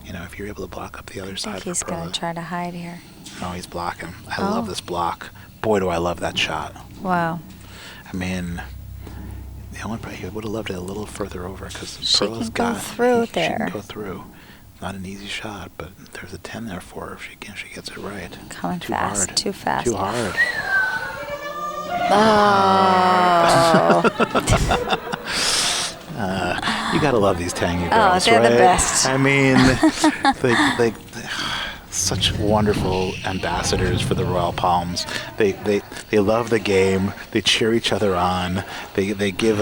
If you're able to block up the other I side think for he's going Perla. to try to hide here. No, he's blocking. I Oh. love this block. Boy, do I love that shot. Wow. I mean, the only he would have loved it a little further over because She Perla's can go got through She there. can go through. Not an easy shot, but there's a 10 there for her if she gets it right. Coming Too fast, hard. too fast. Too hard. Oh. You gotta love these Tangy Oh, girls, they're the right? best. I mean, they such wonderful ambassadors for the Royal Palms. They love the game. They cheer each other on. They give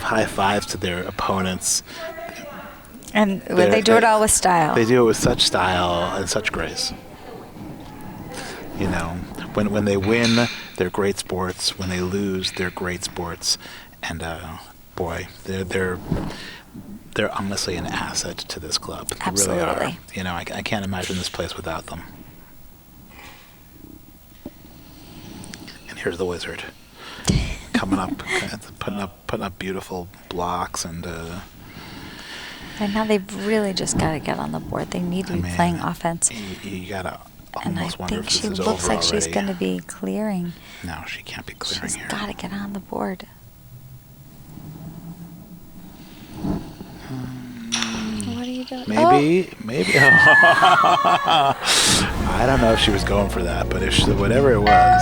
high fives to their opponents. And they do it all with style. They do it with such style and such grace. When they win, they're great sports. When they lose, they're great sports. And boy, they're honestly an asset to this club. They really are. Absolutely. I can't imagine this place without them. And here's the wizard coming up, putting up beautiful blocks and. And now they've really just got to get on the board. They need to be playing offense. You gotta And I almost wonder think if she this is looks over like she's already. going to be clearing. No, she can't be clearing She's here. got to get on the board. What are you doing? Maybe. I don't know if she was going for that, but whatever it was.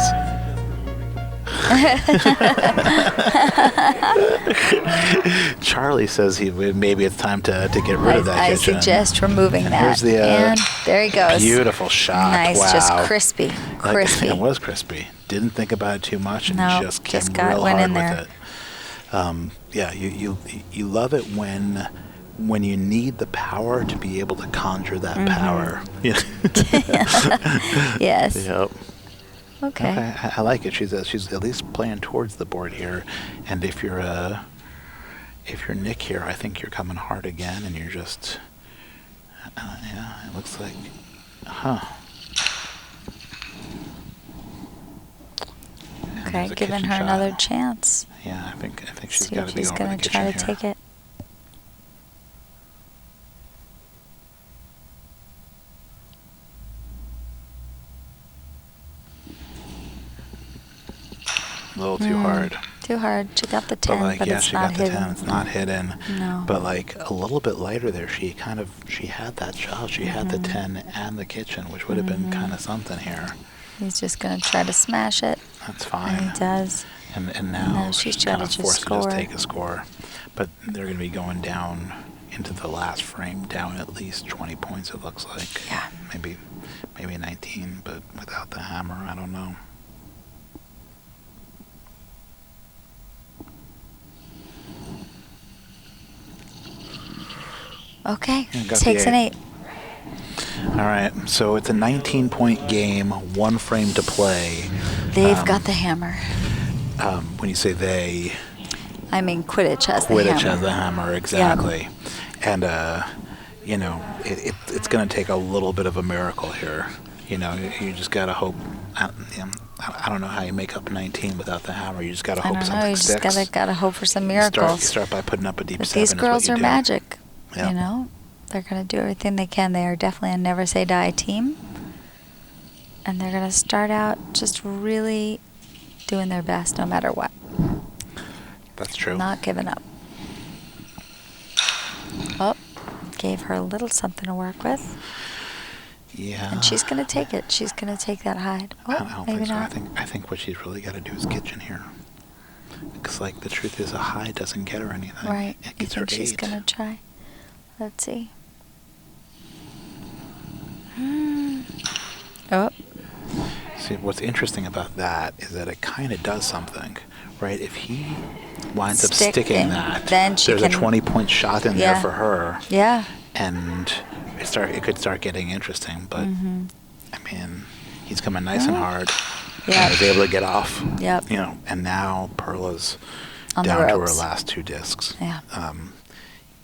Charlie says maybe it's time to get rid of that I kitchen. suggest removing And that. here's the, and there he goes. Beautiful shot. Nice, wow. just crispy. Crispy. It was crispy. Didn't think about it too much and No, just came just real went hard in with there. it. Yeah, you love it when when you need the power to be able to conjure that power. Yeah. Yes. Yep. Okay. I like it. She's at least playing towards the board here, and if you're Nick here, I think you're coming hard again, and you're just yeah. It looks like, Okay, giving her another chance. Yeah, I think she's See got if to be she's over the gonna kitchen try here. to take it. A little too hard. Too hard. She got the 10, But like, but yeah, it's she not got the hidden. 10. It's not hidden. No. But like a little bit lighter there, she had that shot. She had the 10 and the kitchen, which would have been kind of something here. He's just gonna try to smash it. That's fine. And he does. And now she's she's trying kind to of just forced to just score. take a score. But they're going to be going down into the last frame, down at least 20 points. It looks like. Yeah. Maybe 19, but without the hammer, I don't know. Okay. Yeah, got the Takes an 8. 8. All right, so it's a 19-point game, 1 frame to play. They've got the hammer. When you say they, I mean, Quidditch has the hammer. Quidditch has the hammer, exactly. And, you know, it's going to take a little bit of a miracle here. You know, you just got to hope. I don't know how you make up 19 without the hammer. You just got to hope I don't know. something You sticks. just gotta hope for some miracles. You start by putting up a deep But 7. these is what girls you are do. magic. Yeah. You know, they're gonna do everything they can. They are definitely a never say die team, and they're gonna start out just really doing their best, no matter what. That's true. Not giving up. Oh, gave her a little something to work with. Yeah. And she's gonna take it. She's gonna take that hide. Oh, I don't maybe think so. not. I think what she's really got to do is kitchen here. Because, like, the truth is a high doesn't get her anything. Right. It You gets her think she's 8. gonna try? Let's see. Oh. See, what's interesting about that is that it kind of does something, right? If he winds up sticking that, then she there's a can- 20-point shot in there Yeah. for her. Yeah. And it could start getting interesting, but I mean, he's coming nice and hard. Yeah. And was able to get off. Yep. You know, and now Perla's On the down to her ropes. last 2 discs. Yeah.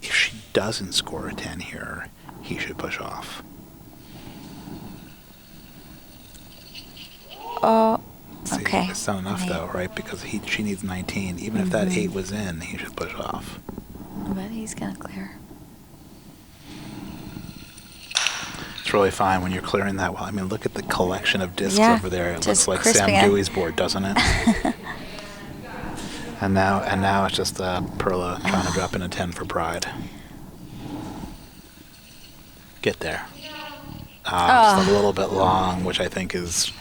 If she doesn't score a 10 here, he should push off. Oh. See, Okay. it's not enough An 8. though, right? Because she needs 19. Even if that 8 was in, he should push off. But he's gonna clear. It's really fine when you're clearing that well. I mean, look at the collection of discs Yeah, over there. It just looks like crisping Sam it. Dewey's board, doesn't it? and now it's just Perla trying to drop in a 10 for pride. Get there. Just a little bit long, which I think is,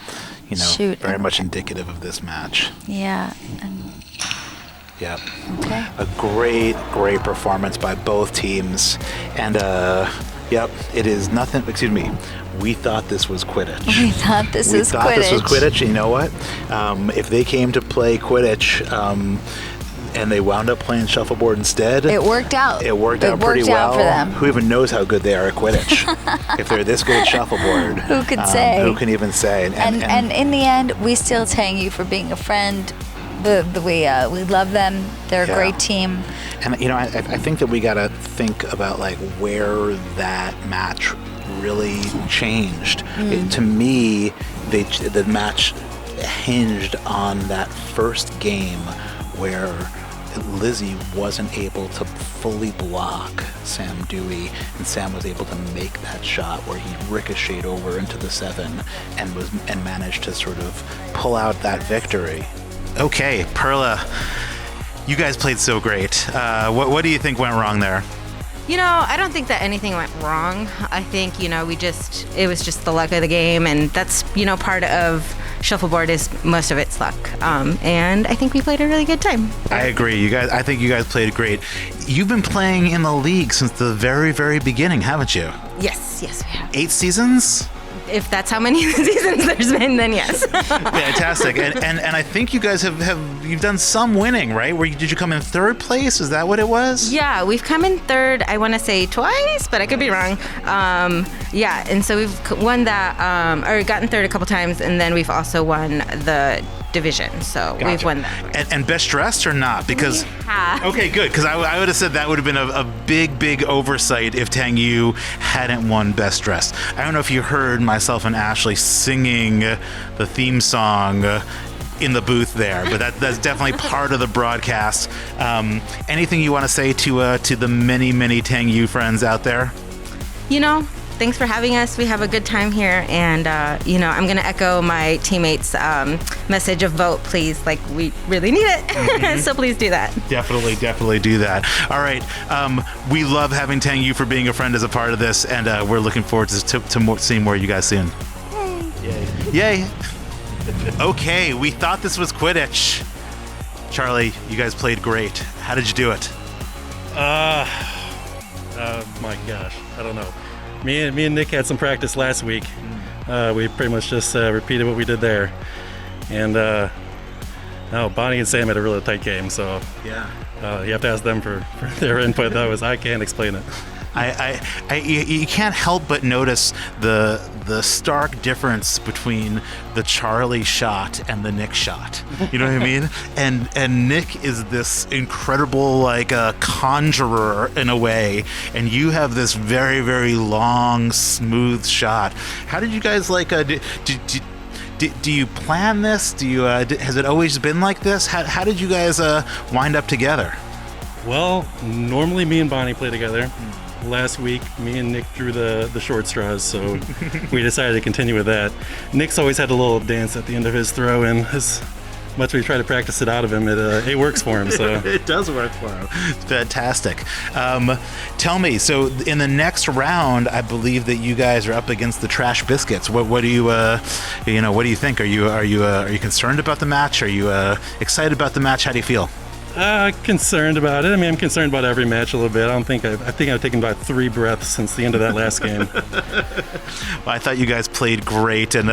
you know, Shoot. very much indicative of this match. Yeah. And Yep. okay. A great performance by both teams. And, yep, it is nothing, excuse me, we thought this was Quidditch. We thought this We was thought this was Quidditch. Quidditch. You know what? If they came to play Quidditch and they wound up playing Shuffleboard instead, It worked out. It worked out pretty well. for them. Who even knows how good they are at Quidditch? If they're this good at Shuffleboard, Who could say? Who can even say? And in the end, we still thank you for being a friend. We love them. They're a Yeah. great team. And you know, I think that we got to think about like where that match really changed. To me, the match hinged on that first game where Lizzie wasn't able to fully block Sam Dewey, and Sam was able to make that shot where he ricocheted over into the 7 and managed to sort of pull out that victory. Okay, Perla, you guys played so great. What do you think went wrong there? You know, I don't think that anything went wrong. I think, you know, it was just the luck of the game, and that's, you know, part of Shuffleboard is most of it's luck. And I think we played a really good time. I agree. I think you guys played great. You've been playing in the league since the very, very beginning, haven't you? Yes, we have. 8 seasons? If that's how many seasons there's been, then yes. Fantastic. And I think you guys you've done some winning, right? Did you come in third place? Is that what it was? Yeah, we've come in third, I want to say twice, but I could be wrong. Yeah, and so we've won that, or gotten third a couple times, and then we've also won the division. So Gotcha. we've won that. And best dressed or not? Because okay, good. Because I would have said that would have been a big oversight if Tang Yu hadn't won best dressed. I don't know if you heard myself and Ashley singing the theme song in the booth there, but that's definitely part of the broadcast. Anything you want to say to the many Tang Yu friends out there? Thanks for having us. We have a good time here, and I'm going to echo my teammates' message of vote, please. Like, we really need it, so please do that. Definitely do that. All right, we love having Tang Yu for being a friend as a part of this, and we're looking forward to seeing more of you guys soon. Yay! Okay, we thought this was Quidditch. Charlie, you guys played great. How did you do it? My gosh, I don't know. Me and Nick had some practice last week. We pretty much just repeated what we did there. And Bonnie and Sam had a really tight game, so yeah, you have to ask them for their input. I can't explain it. You can't help but notice the stark difference between the Charlie shot and the Nick shot. You know what I mean? And Nick is this incredible conjurer in a way, and you have this very long, smooth shot. How did you guys do you plan this? Has it always been like this? How did you guys wind up together? Well, normally me and Bonnie play together. Last week, me and Nick drew the short straws, so we decided to continue with that. Nick's always had a little dance at the end of his throw, and as much as we try to practice it out of him, it works for him. So it does work for him. Fantastic. Tell me, so in the next round, I believe that you guys are up against the Trash Biscuits. What do you what do you think? Are you concerned about the match? Are you excited about the match? How do you feel? Concerned about it. I mean, I'm concerned about every match a little bit. I think I've taken about 3 breaths since the end of that last game. Well, I thought you guys played great, and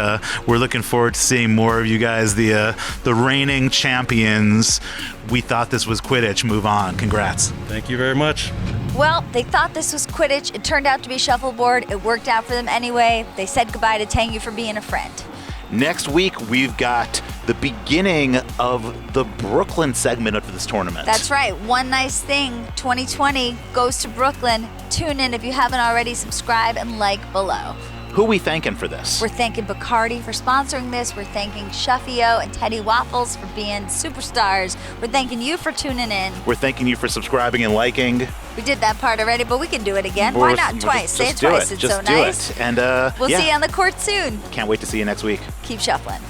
we're looking forward to seeing more of you guys, the reigning champions. We thought this was Quidditch. Move on. Congrats. Thank you very much. Well, they thought this was Quidditch. It turned out to be Shuffleboard. It worked out for them anyway. They said goodbye to Tang Yu for being a friend. Next week, we've got the beginning of the Brooklyn segment of this tournament. That's right. One nice thing, 2020 goes to Brooklyn. Tune in if you haven't already. Subscribe and like below. Who are we thanking for this? We're thanking Bacardi for sponsoring this. We're thanking Shuffio and Teddy Waffles for being superstars. We're thanking you for tuning in. We're thanking you for subscribing and liking. We did that part already, but we can do it again. Why not twice? Say it twice. It's so nice. And we'll see you on the court soon. Can't wait to see you next week. Keep shuffling.